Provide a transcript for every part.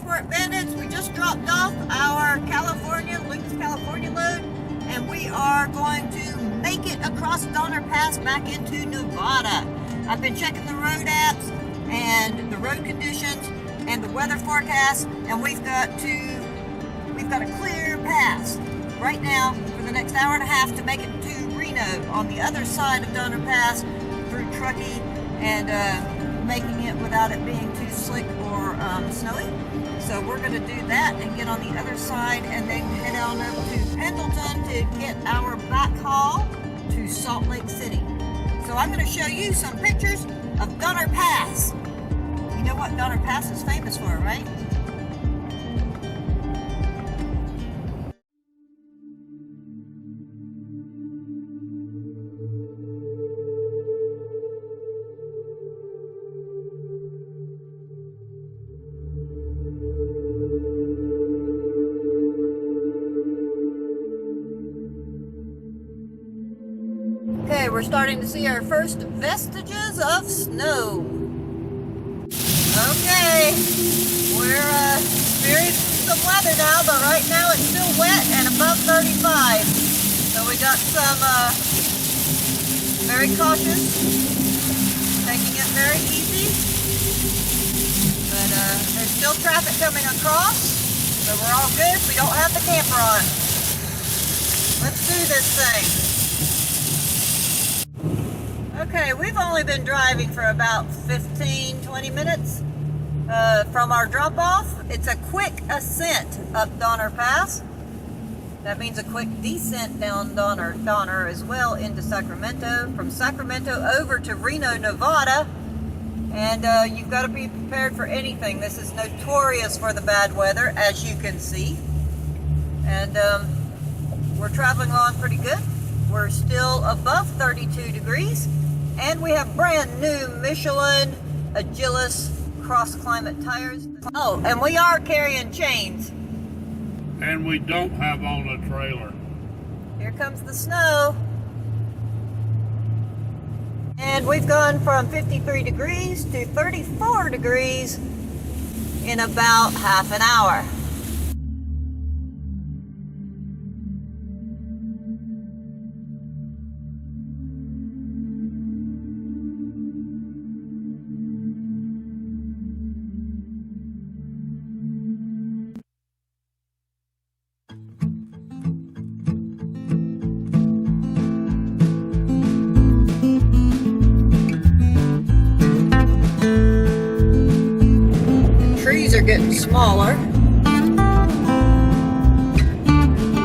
Transport Bandits. We just dropped off our Lucas, California load, and we are going to make it across Donner Pass back into Nevada. I've been checking the road apps and the road conditions and the weather forecast, and we've got a clear pass right now for the next hour and a half to make it to Reno on the other side of Donner Pass through Truckee, and making it without it being too slick or snowy. So we're going to do that and get on the other side and then head on over to Pendleton to get our back haul to Salt Lake City. So I'm going to show you some pictures of Donner Pass. You know what Donner Pass is famous for, right? Okay, we're starting to see our first vestiges of snow. Okay, we're experiencing some weather now, but right now it's still wet and above 35. So we got some very cautious, taking it very easy. But there's still traffic coming across, so we're all good. We don't have the camper on. Let's do this thing. Okay, we've only been driving for about 15-20 minutes from our drop-off. It's a quick ascent up Donner Pass. That means a quick descent down Donner as well into Sacramento. From Sacramento over to Reno, Nevada. And you've got to be prepared for anything. This is notorious for the bad weather, as you can see. And we're traveling along pretty good. We're still above 32 degrees. And we have brand new Michelin Agilis cross climate tires. Oh, and we are carrying chains. And we don't have on a trailer. Here comes the snow. And we've gone from 53 degrees to 34 degrees in about half an hour. Trees are getting smaller.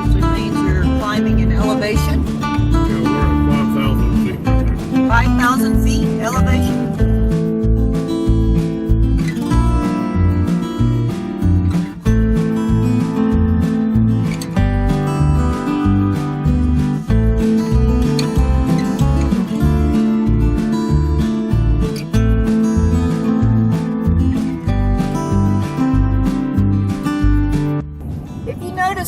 Usually means you're climbing in elevation. Yeah, we're at 5,000 feet. 5,000 feet elevation.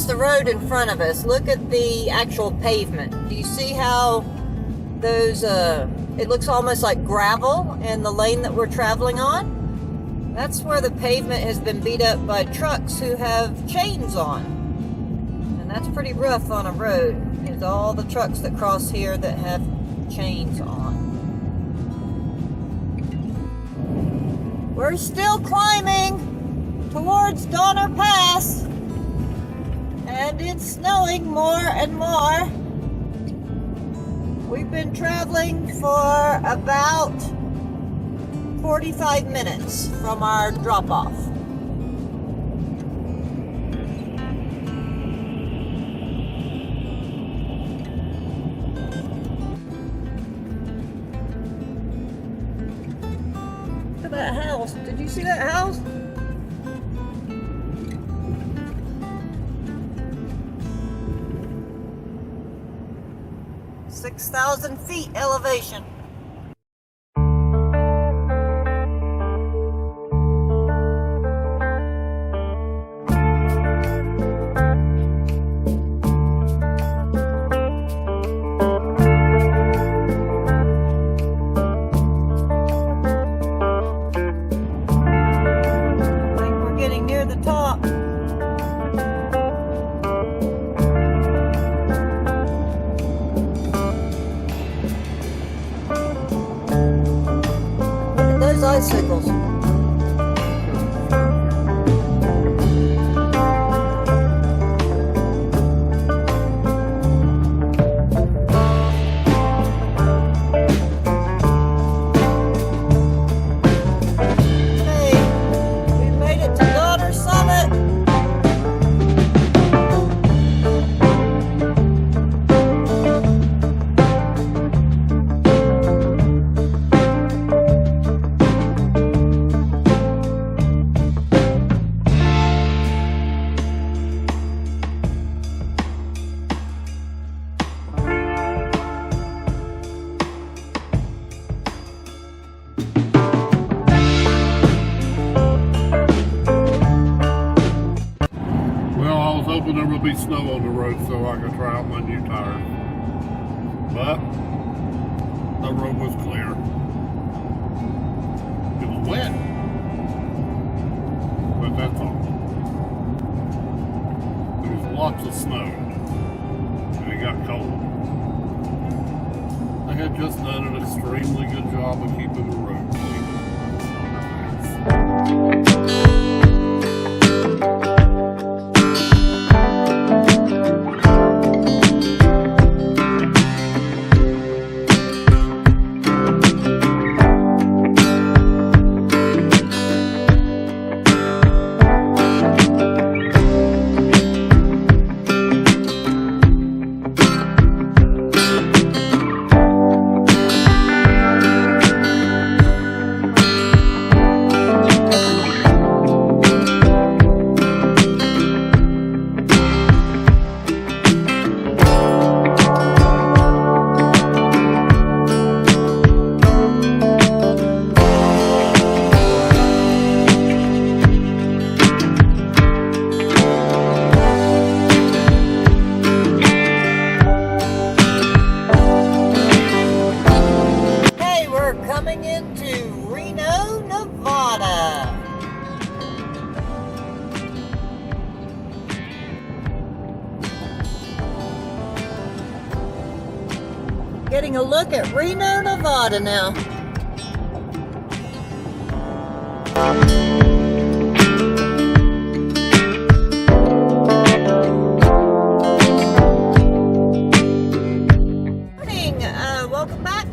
The road in front of us, look at the actual pavement. Do you see how those it looks almost like gravel in the lane that we're traveling on? That's where the pavement has been beat up by trucks who have chains on, and that's pretty rough on a road. There's all the trucks that cross here that have chains on. We're still climbing towards Donner Pass. And it's snowing more and more. We've been traveling for about 45 minutes from our drop-off. Look at that house. Did you see that house? 6,000 feet elevation. I think we're getting near the top. bicycles. There will be snow on the road so I can try out my new tires. But the road was clear. It was wet. But that's all. There was lots of snow. And it got cold. They had just done an extremely good job of keeping the road clean. Getting a look at Reno, Nevada now. Morning, welcome back.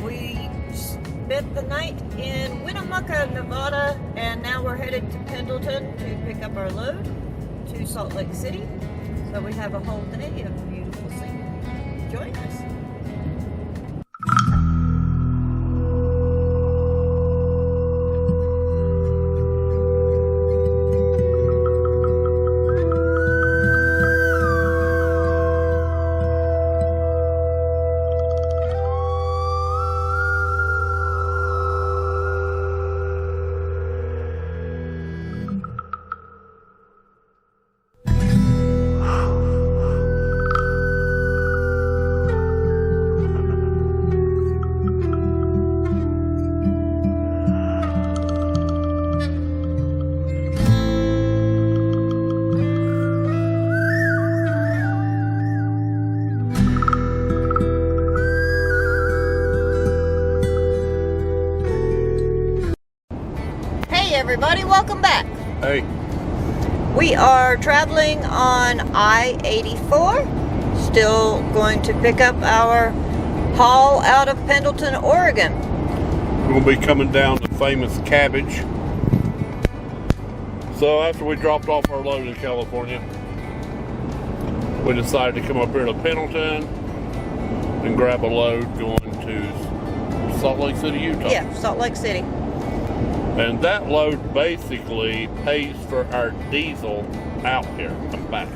We spent the night in Winnemucca, Nevada, and now we're headed to Pendleton to pick up our load to Salt Lake City. So we have a whole day of beautiful scenery. Join us. Everybody, welcome back. Hey. We are traveling on I-84, still going to pick up our haul out of Pendleton, Oregon. We'll be coming down the famous Cabbage. So after we dropped off our load in California, we decided to come up here to Pendleton and grab a load going to Salt Lake City, Utah. Yeah, Salt Lake City. And that load basically pays for our diesel out here and back.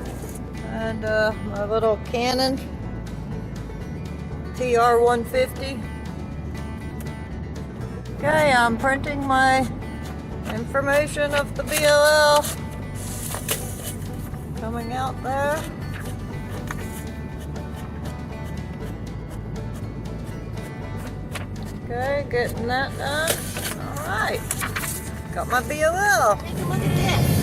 And my little Canon TR150. Okay, I'm printing my information of the BOL coming out there. Okay, getting that done. All right, got my BOL. Take a look at this.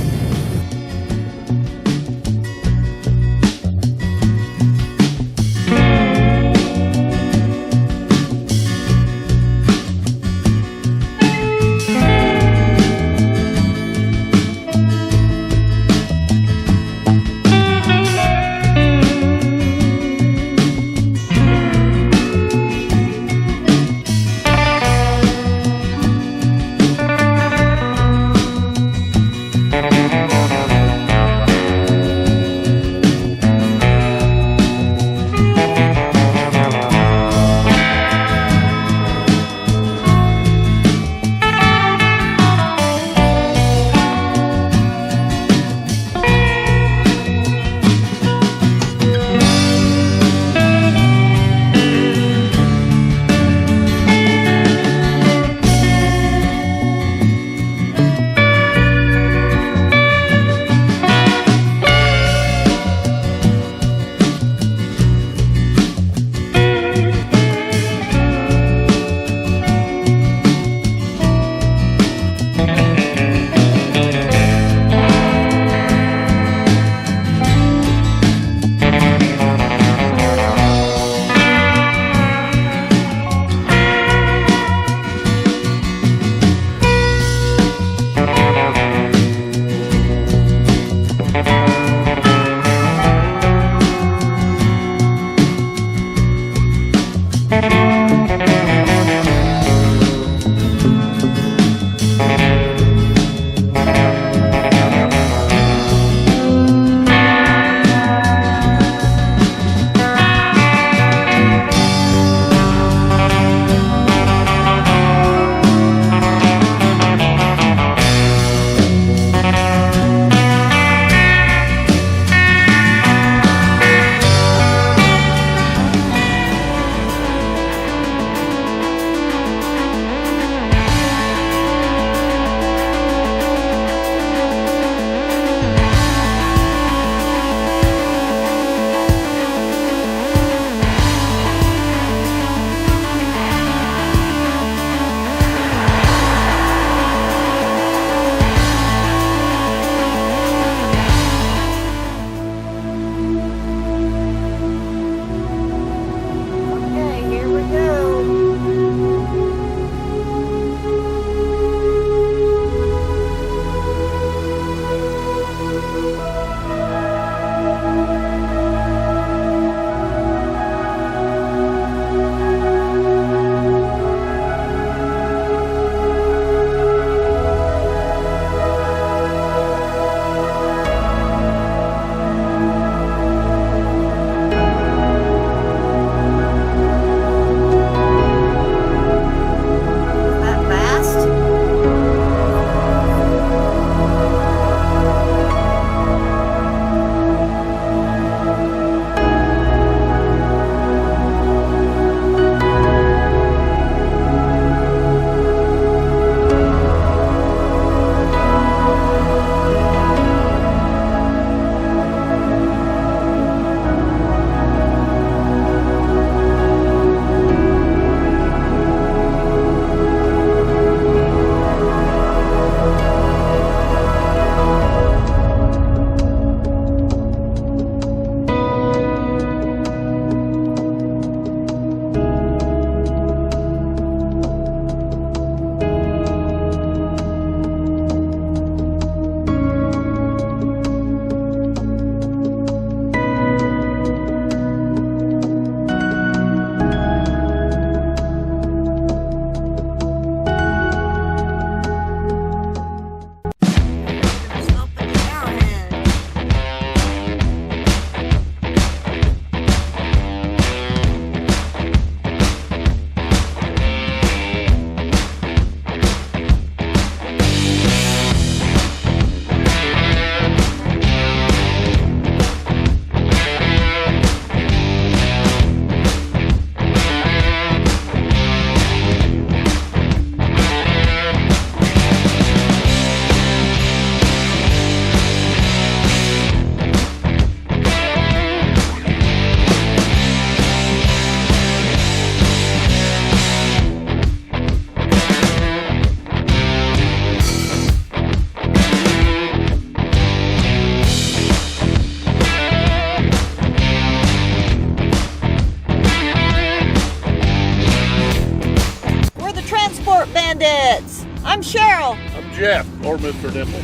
Bandits. I'm Cheryl. I'm Jeff, or Mr. Dimples.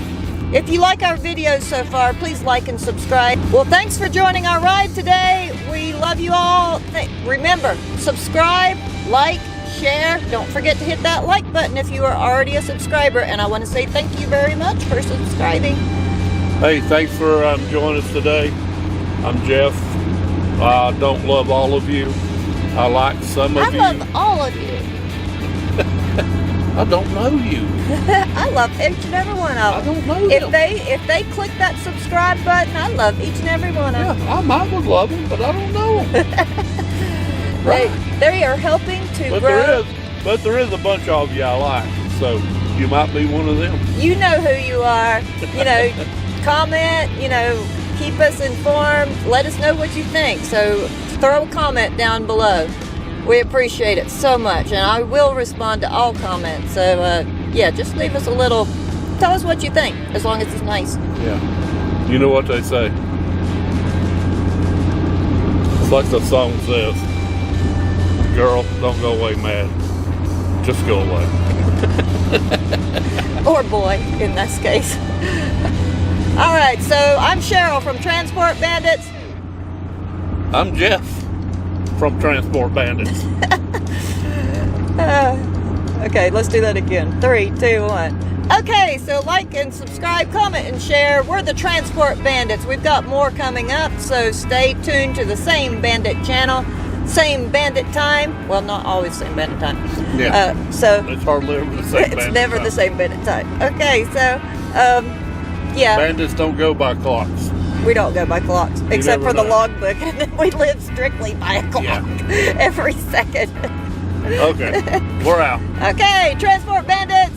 If you like our videos so far, please like and subscribe. Well, thanks for joining our ride today. We love you all. Remember, subscribe, like, share. Don't forget to hit that like button if you are already a subscriber. And I want to say thank you very much for subscribing. Hey, thanks for joining us today. I'm Jeff. I don't love all of you. I like some of you. I love all of you. I don't know you. I love each and every one of them. I don't know If them. they click that subscribe button, I love each and every one of them. Yeah, I might would love them, but I don't know them. They are helping to But grow. there is a bunch of you I like, so you might be one of them. You know who you are. You know, comment, keep us informed. Let us know what you think. So throw a comment down below. We appreciate it so much, and I will respond to all comments. So yeah, just leave us a little, tell us what you think, as long as it's nice. Yeah. You know what they say. It's like the song says, girl, don't go away mad. Just go away. Or boy, in this case. All right, so I'm Cheryl from Transport Bandits. I'm Jeff from Transport Bandits. Okay, let's do that again. 3, 2, 1. Okay, so like and subscribe, comment and share. We're the Transport Bandits. We've got more coming up, so stay tuned to the same Bandit channel, same Bandit time. Well, not always same Bandit time. Yeah. So It's hardly ever the same. it's never the same Bandit time. Okay, so yeah, Bandits don't go by clocks. we don't go by clocks except never for the know. logbook, and then we live strictly by a clock every second. Okay, we're out. Okay, Transport Bandits.